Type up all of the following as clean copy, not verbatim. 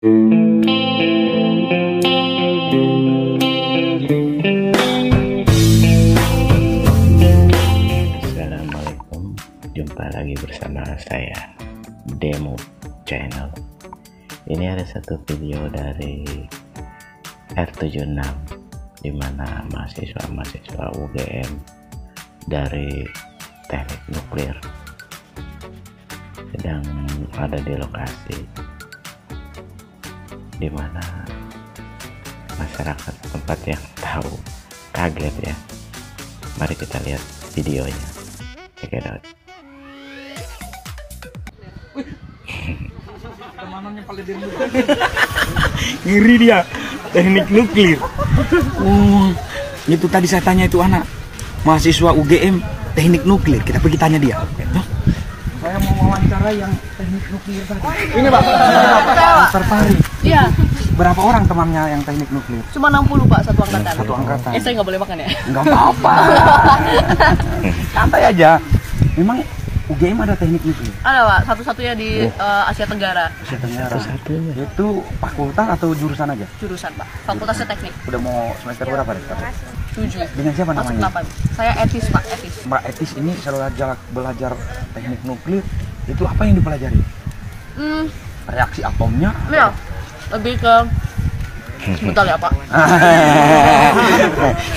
Assalamualaikum, jumpa lagi bersama saya Demo Channel. Ini ada satu video dari R76 dimana mahasiswa UGM dari Teknik Nuklir sedang ada di lokasi dimana masyarakat tempat yang tahu kaget ya. Mari kita lihat videonya. Check it out. Ngiri dia, teknik nuklir. Itu tadi saya tanya itu anak mahasiswa UGM teknik nuklir. Kita pergi tanya dia. Saya mau wawancara yang teknik nuklir tadi. Ini Pak, tertarik. Iya. Berapa orang temannya yang teknik nuklir? Cuma 60 Pak, satu angkatan. Satu angkatan. Saya nggak boleh makan ya? Enggak apa-apa. Santai aja. Memang UGM ada teknik nuklir? Ada Pak, satu-satunya di Asia Tenggara. Asia Tenggara. Itu fakultas atau jurusan aja? Jurusan Pak, fakultasnya teknik. Udah mau semester berapa deh? 7. Dengan siapa Masuk namanya? 8. Saya etis Pak, etis. Mbak Etis ini belajar teknik nuklir, itu apa yang dipelajari? Reaksi atomnya? Ya, lebih ke betul ya Pak.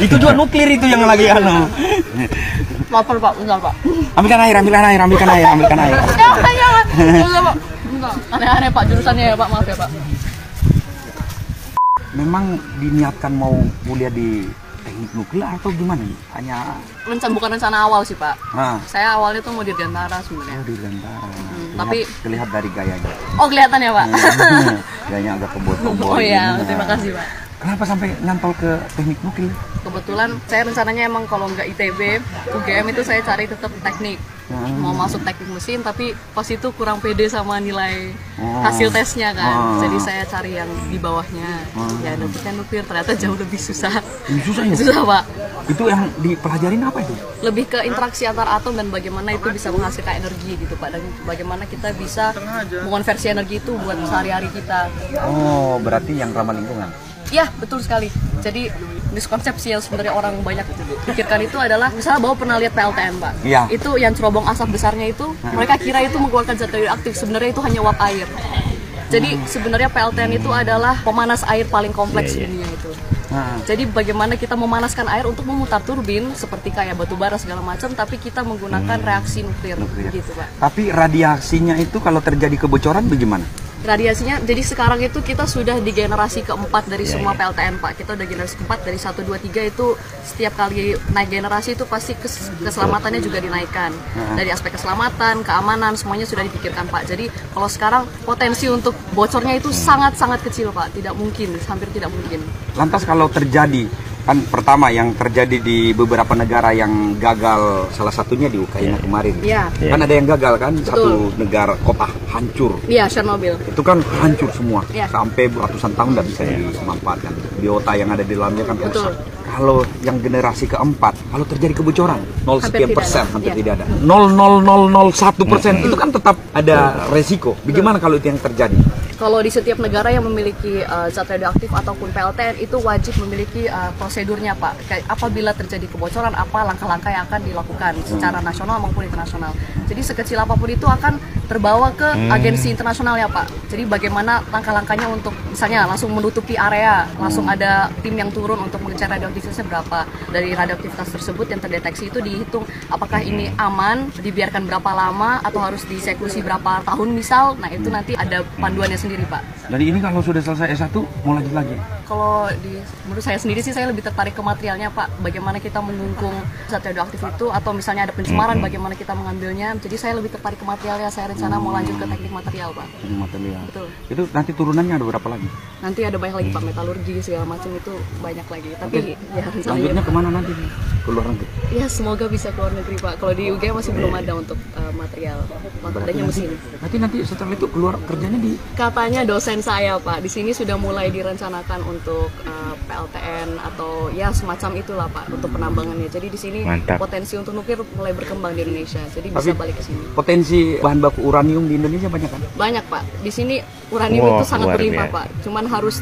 Itu juga nuklir itu yang lagi Maaf Pak, bentar Pak. Ambilkan air. Jangan. Bentar Pak. Bentar. Aneh-aneh Pak jurusannya ya Pak, maaf ya Pak. Memang diniatkan mau kuliah di teknik nuklir atau gimana nih? Hanya Bukan rencana awal sih Pak. nah, Saya awalnya tuh mau dirgantara sebenarnya. di Gantara. Tapi Terlihat dari gayanya. oh kelihatan ya Pak. Gayanya agak kebot-kebot. Oh iya, terima kasih Pak. Kenapa sampai nyantol ke teknik nuklir? Kebetulan saya rencananya emang kalau nggak ITB, UGM itu saya cari tetap teknik. Mau masuk teknik mesin tapi pas itu kurang pede sama nilai hasil tesnya kan. Jadi saya cari yang di bawahnya. Ya dapetnya nuklir, ternyata jauh lebih susah. Susah ya? Susah Pak. Itu yang dipelajarin apa itu? Lebih ke interaksi antar atom dan bagaimana itu bisa menghasilkan energi gitu Pak. Dan bagaimana kita bisa mengonversi energi itu buat sehari-hari kita. Oh, berarti yang ramah lingkungan. Ya, betul sekali. Jadi miskonsepsi yang sebenarnya orang banyak pikirkan itu adalah, misalnya bahwa pernah lihat PLTN Pak. Iya. Itu yang cerobong asap besarnya itu, mereka kira itu mengeluarkan zat radioaktif. Sebenarnya itu hanya uap air. Jadi sebenarnya PLTN itu adalah pemanas air paling kompleks di dunia itu. Jadi bagaimana kita memanaskan air untuk memutar turbin seperti kayak batu bara segala macam, tapi kita menggunakan reaksi nuklir gitu Pak. Tapi radiasinya itu kalau terjadi kebocoran bagaimana? Radiasinya, jadi sekarang itu kita sudah di generasi keempat dari semua PLTN Pak. Kita udah generasi keempat dari 1, 2, 3 itu setiap kali naik generasi itu pasti keselamatannya juga dinaikkan. Dari aspek keselamatan, keamanan, semuanya sudah dipikirkan Pak. Jadi kalau sekarang potensi untuk bocornya itu sangat-sangat kecil Pak. Tidak mungkin, hampir tidak mungkin. Lantas kalau terjadi, kan pertama yang terjadi di beberapa negara yang gagal, salah satunya di Ukraina kemarin. Iya. Kan ada yang gagal kan, Betul. satu negara kota hancur. Iya, Chernobyl. Itu kan hancur semua, Iya. sampai ratusan tahun tidak bisa dimanfaatkan. Biota yang ada di dalamnya kan Betul. rusak. Kalau yang generasi keempat, kalau terjadi kebocoran, 0 sekian tidak persen, ada. hampir Iya. tidak ada. 0,0001% itu kan tetap ada resiko. Bagaimana kalau itu yang terjadi? Kalau di setiap negara yang memiliki zat radioaktif ataupun PLTN itu wajib memiliki prosedurnya Pak. Kayak apabila terjadi kebocoran, apa langkah-langkah yang akan dilakukan secara nasional maupun internasional. Jadi sekecil apapun itu akan terbawa ke agensi internasional ya Pak. Jadi bagaimana langkah-langkahnya untuk misalnya langsung menutupi area, langsung ada tim yang turun untuk mengecek radioaktivitasnya berapa. Dari radioaktivitas tersebut yang terdeteksi itu dihitung apakah ini aman, dibiarkan berapa lama atau harus disekusi berapa tahun misal. Nah itu nanti ada panduannya sendiri Pak. Jadi ini kalau sudah selesai S1 mau lanjut lagi? Kalau menurut saya sendiri sih saya lebih tertarik ke materialnya Pak. Bagaimana kita mendukung zat radioaktif itu atau misalnya ada pencemaran bagaimana kita mengambilnya. Jadi saya lebih tertarik ke materialnya. Saya rencana mau lanjut ke teknik material Pak. Teknik material. Betul. Itu nanti turunannya ada berapa lagi? Nanti ada banyak lagi Pak, metalurgi segala macam itu banyak lagi. Tapi ya rencananya Lanjutnya kemana nanti? Ke luar negeri? ya semoga bisa ke luar negeri Pak. Kalau di UGM masih belum ada untuk material. Adanya mesin. Nanti setelah itu keluar kerjanya di Katanya dosen saya Pak, di sini sudah mulai direncanakan untuk PLTN atau ya semacam itulah Pak untuk penambangannya. Jadi di sini potensi untuk nuklir mulai berkembang di Indonesia. Jadi bisa balik ke sini. Potensi bahan baku uranium di Indonesia banyak kan? Banyak Pak. Di sini Uranium Wah, itu sangat luar berlimpah biasa. Pak. Cuman harus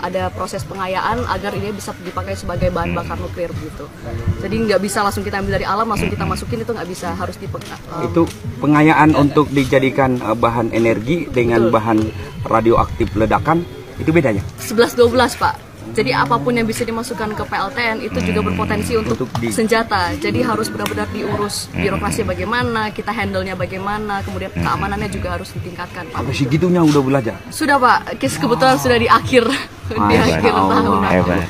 ada proses pengayaan agar ini bisa dipakai sebagai bahan bakar nuklir gitu. Jadi nggak bisa langsung kita ambil dari alam langsung kita masukin, itu nggak bisa, harus Itu pengayaan untuk dijadikan bahan energi dengan Betul. bahan radioaktif ledakan itu bedanya. 11-12 Pak. Jadi apapun yang bisa dimasukkan ke PLTN itu juga berpotensi untuk senjata. Jadi harus benar-benar diurus birokrasi bagaimana, kita handle-nya bagaimana, kemudian keamanannya juga harus ditingkatkan Pak. Apa segitunya udah belajar? Sudah Pak, kebetulan sudah di akhir di Hebat. akhir tahun. Hebat.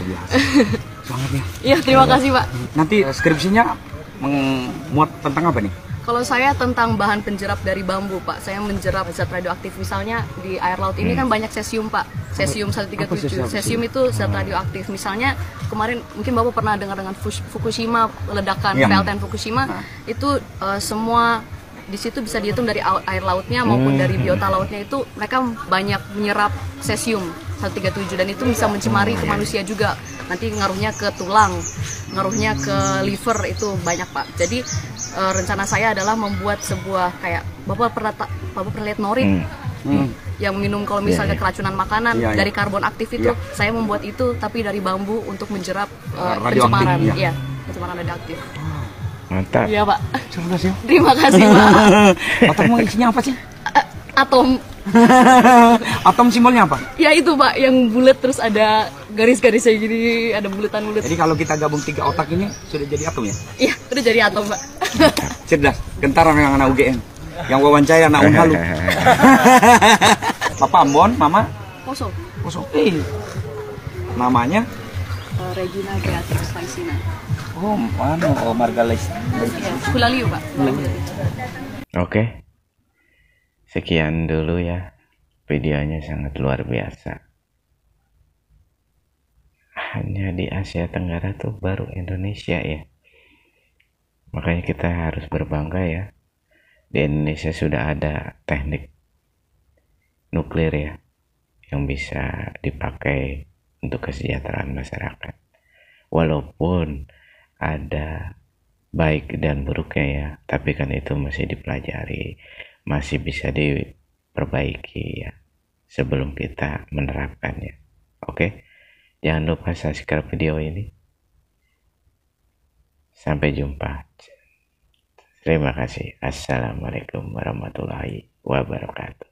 Semangat ya. Iya, terima kasih Pak. Nanti skripsinya memuat tentang apa nih? Kalau saya tentang bahan penjerap dari bambu, Pak. Saya menjerap zat radioaktif. Misalnya di air laut ini kan banyak cesium, Pak. Cesium 137. Cesium itu zat radioaktif. Misalnya kemarin mungkin Bapak pernah dengar dengan Fukushima, ledakan Iya. PLTN Fukushima, itu semua di situ bisa dihitung dari air lautnya maupun dari biota lautnya, itu mereka banyak menyerap cesium 137 dan itu bisa mencemari ke manusia juga. Nanti ngaruhnya ke tulang, ngaruhnya ke liver, itu banyak Pak. Jadi rencana saya adalah membuat sebuah kayak Bapak pernah lihat norit yang minum kalau misalnya keracunan makanan Iya, iya. dari karbon aktif itu, Iya. saya membuat itu tapi dari bambu untuk menjerap Radioaktif, pencemaran, iya. pencemaran radioaktif. Mantap. Iya Pak. Cerdas ya. Terima kasih Pak. Atom mau isinya apa sih? Atom, Atom simbolnya apa? ya itu Pak, yang bulat terus ada garis-garisnya gini, ada bulatan-bulat. Jadi kalau kita gabung 3 otak ini sudah jadi atom ya? Iya, udah jadi atom Pak. Cerdas. Gentaran yang anak UGM. Yang wawancara anak Unhalu. Papa Ambon, Mama Kosong. Kosong. Namanya? Regina Beatrix Faisina. Oh, Margalis. Ya, Kulaliu Pak. Oke. Sekian dulu ya. Videonya sangat luar biasa. Hanya di Asia Tenggara tuh baru Indonesia ya. Makanya kita harus berbangga ya. Di Indonesia sudah ada teknik nuklir ya, yang bisa dipakai untuk kesejahteraan masyarakat. Walaupun ada baik dan buruknya ya, tapi kan itu masih dipelajari, masih bisa diperbaiki ya sebelum kita menerapkannya. Oke, jangan lupa subscribe video ini. Sampai jumpa. Terima kasih. Assalamualaikum warahmatullahi wabarakatuh.